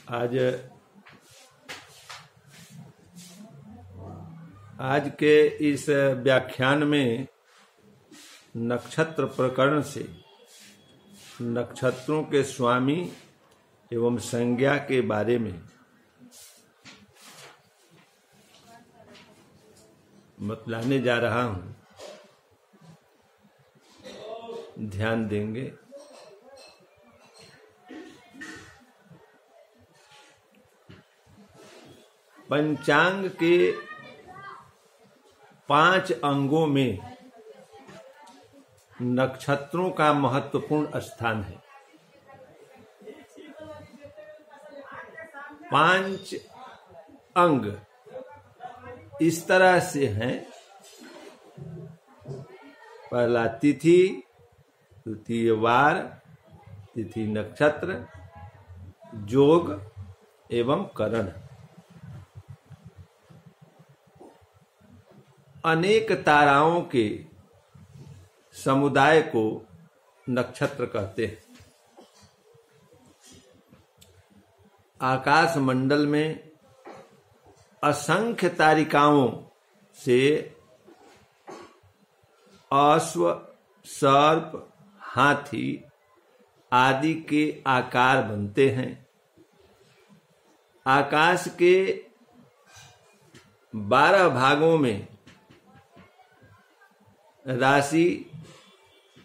आज के इस व्याख्यान में नक्षत्र प्रकरण से नक्षत्रों के स्वामी एवं संज्ञा के बारे में बतलाने जा रहा हूं। ध्यान देंगे। पंचांग के 5 अंगों में नक्षत्रों का महत्वपूर्ण स्थान है। 5 अंग इस तरह से हैं। पहला तिथि, द्वितीय वार, तिथि नक्षत्र, जोग एवं करण। अनेक ताराओं के समुदाय को नक्षत्र कहते हैं। आकाश मंडल में असंख्य तारिकाओं से अश्व, सर्प, हाथी आदि के आकार बनते हैं। आकाश के 12 भागों में राशि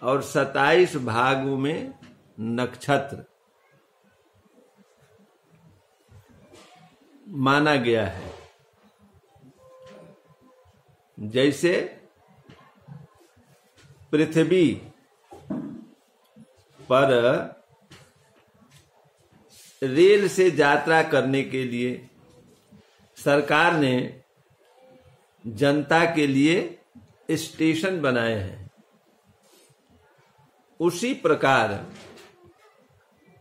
और 27 भागों में नक्षत्र माना गया है। जैसे पृथ्वी पर रेल से यात्रा करने के लिए सरकार ने जनता के लिए स्टेशन बनाए हैं। उसी प्रकार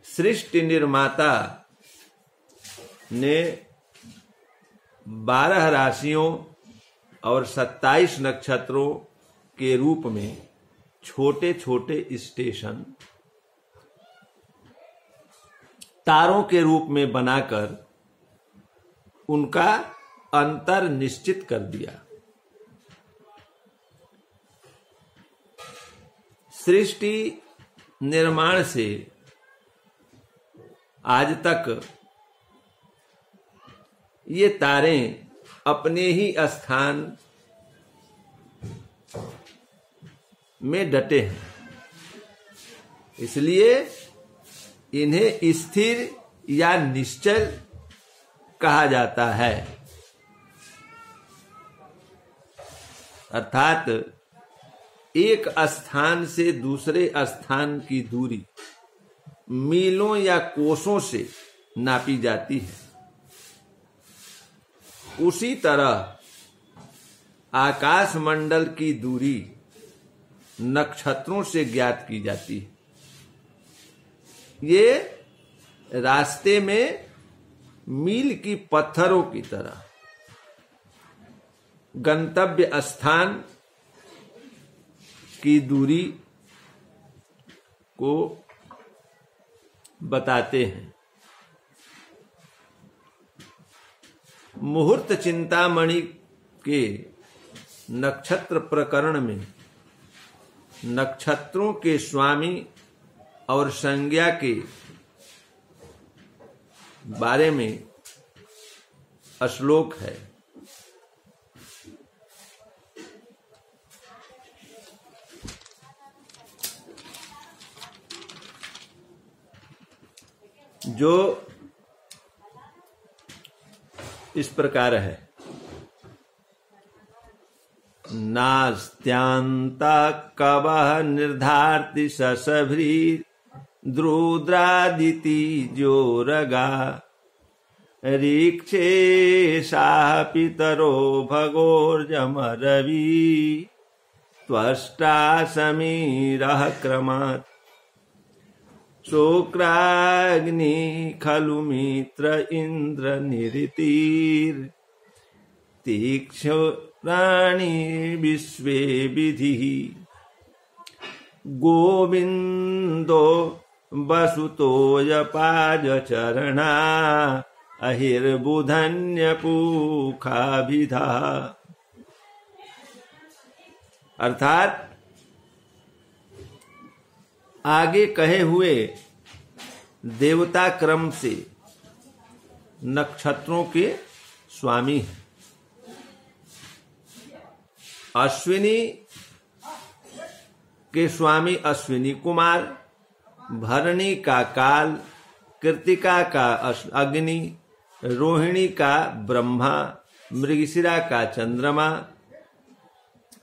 सृष्टि निर्माता ने 12 राशियों और 27 नक्षत्रों के रूप में छोटे छोटे स्टेशन तारों के रूप में बनाकर उनका अंतर निश्चित कर दिया। सृष्टि निर्माण से आज तक ये तारे अपने ही स्थान में डटे हैं, इसलिए इन्हें स्थिर या निश्चल कहा जाता है। अर्थात एक स्थान से दूसरे स्थान की दूरी मीलों या कोसों से नापी जाती है। उसी तरह आकाश मंडल की दूरी नक्षत्रों से ज्ञात की जाती है। ये रास्ते में मील की पत्थरों की तरह गंतव्य स्थान की दूरी को बताते हैं। मुहूर्त चिंतामणि के नक्षत्र प्रकरण में नक्षत्रों के स्वामी और संज्ञा के बारे में श्लोक है। जो इस प्रकार है। नास्त्यांता कवः निर्धार्ति ससभ्री द्रुद्रादिति जोरगा रीक्षे साह पितरो भगोर्जमरवि त्वष्टा समीरः क्रमात् शुक्राग्नि खलु मित्र इंद्र निरितिर तीक्षराणि विश्वे विधि गोविंदो वसुतोजपाज चरणा अहिर्बुधन्य पूखाभिधा। अर्थात आगे कहे हुए देवता क्रम से नक्षत्रों के स्वामी हैं। अश्विनी के स्वामी अश्विनी कुमार, भरणी का काल, कृतिका का अग्नि, रोहिणी का ब्रह्मा, मृगशिरा का चंद्रमा,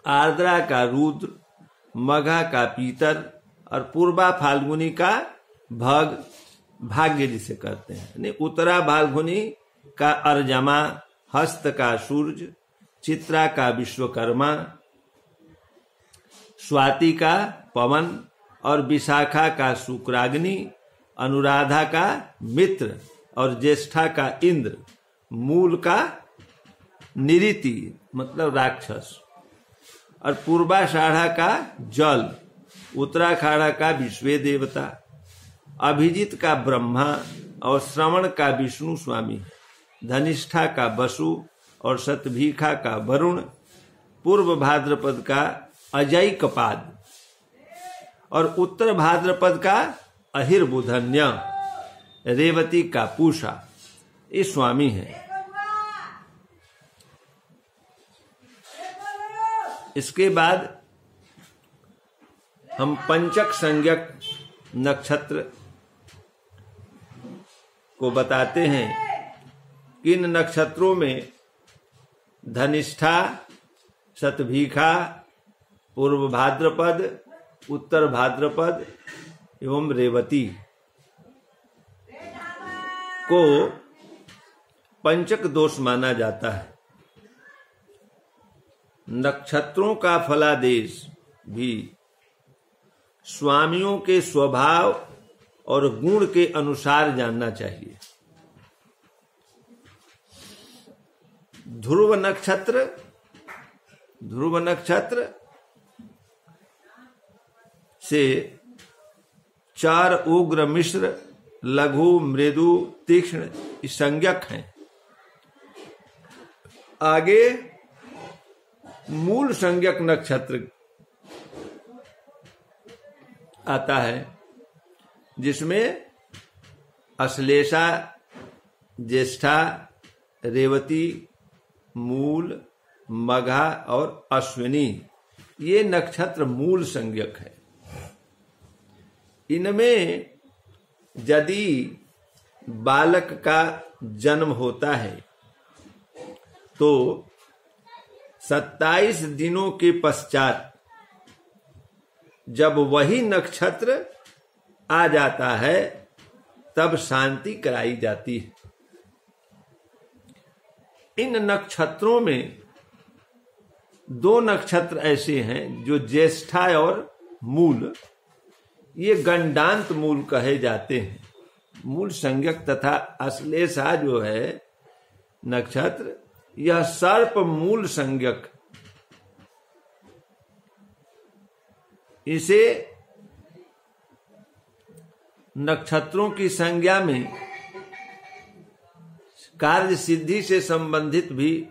आर्द्रा का रुद्र, मघा का पीतर और पूर्वा फाल्गुनी का भाग्य जिसे कहते हैं। यानी उत्तरा फाल्गुनी का अर्जमा, हस्त का सूर्य, चित्रा का विश्वकर्मा, स्वाति का पवन और विशाखा का शुक्राग्नि, अनुराधा का मित्र और ज्येष्ठा का इंद्र, मूल का निरिति मतलब राक्षस और पूर्वाषाढ़ा का जल, उत्तराषाढ़ा का विश्व देवता, अभिजित का ब्रह्मा और श्रवण का विष्णु स्वामी, धनिष्ठा का वसु और शतभीखा का वरुण, पूर्व भाद्रपद का अजय कपाद और उत्तर भाद्रपद का अहिर्बुधन्य, रेवती का पूषा, ये स्वामी है। इसके बाद हम पंचक संज्ञक नक्षत्र को बताते हैं। किन नक्षत्रों में धनिष्ठा, शतभीखा, पूर्व भाद्रपद, उत्तर भाद्रपद एवं रेवती को पंचक दोष माना जाता है। नक्षत्रों का फलादेश भी स्वामियों के स्वभाव और गुण के अनुसार जानना चाहिए। ध्रुव नक्षत्र से 4 उग्र, मिश्र, लघु, मृदु, तीक्ष्ण संज्ञक हैं। आगे मूल संज्ञक नक्षत्र आता है जिसमें अश्लेषा, ज्येष्ठा, रेवती, मूल, मघा और अश्विनी ये नक्षत्र मूल संज्ञक है। इनमें यदि बालक का जन्म होता है तो 27 दिनों के पश्चात जब वही नक्षत्र आ जाता है तब शांति कराई जाती है। इन नक्षत्रों में 2 नक्षत्र ऐसे हैं जो ज्येष्ठा और मूल, ये गंडांत मूल कहे जाते हैं। मूल संज्ञक तथा अश्लेषा जो है नक्षत्र, यह सर्प मूल संज्ञक, इसे नक्षत्रों की संज्ञा में कार्य सिद्धि से संबंधित भी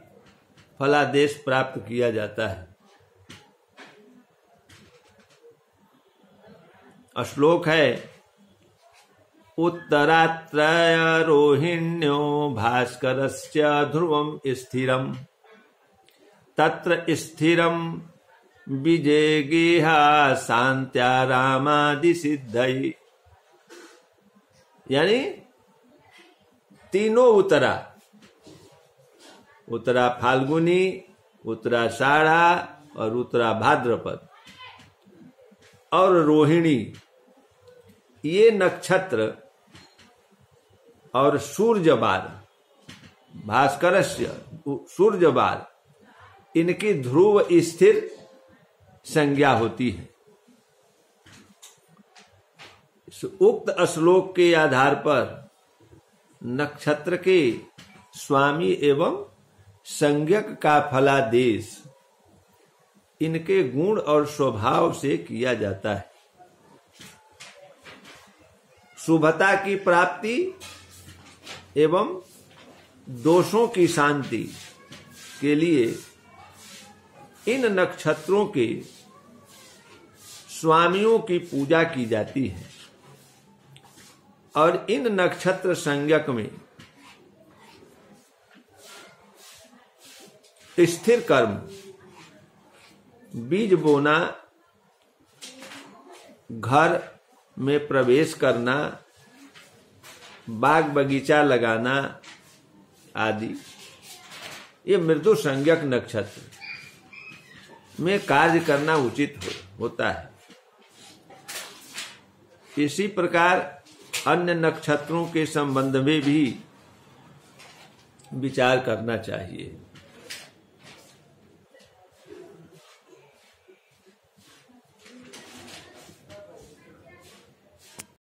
फलादेश प्राप्त किया जाता है। श्लोक है उत्तरात्रय रोहिण्यो भास्करस्य ध्रुवम स्थिरम तत्र स्थिरम विजयगेहा शांत्यारामादि सिद्धई। यानी तीनों उत्तरा फाल्गुनी, उत्तराषाढ़ा और उत्तरा भाद्रपद और रोहिणी, ये नक्षत्र और सूर्यबार, भास्करस्य सूर्यबार, इनकी ध्रुव स्थिर संज्ञा होती है। इस उक्त श्लोक के आधार पर नक्षत्र के स्वामी एवं संज्ञक का फलादेश इनके गुण और स्वभाव से किया जाता है। शुभता की प्राप्ति एवं दोषों की शांति के लिए इन नक्षत्रों के स्वामियों की पूजा की जाती है और इन नक्षत्र संज्ञक में स्थिर कर्म, बीज बोना, घर में प्रवेश करना, बाग बगीचा लगाना आदि ये मृदु संज्ञक नक्षत्र में कार्य करना उचित होता है। इसी प्रकार अन्य नक्षत्रों के संबंध में भी विचार करना चाहिए।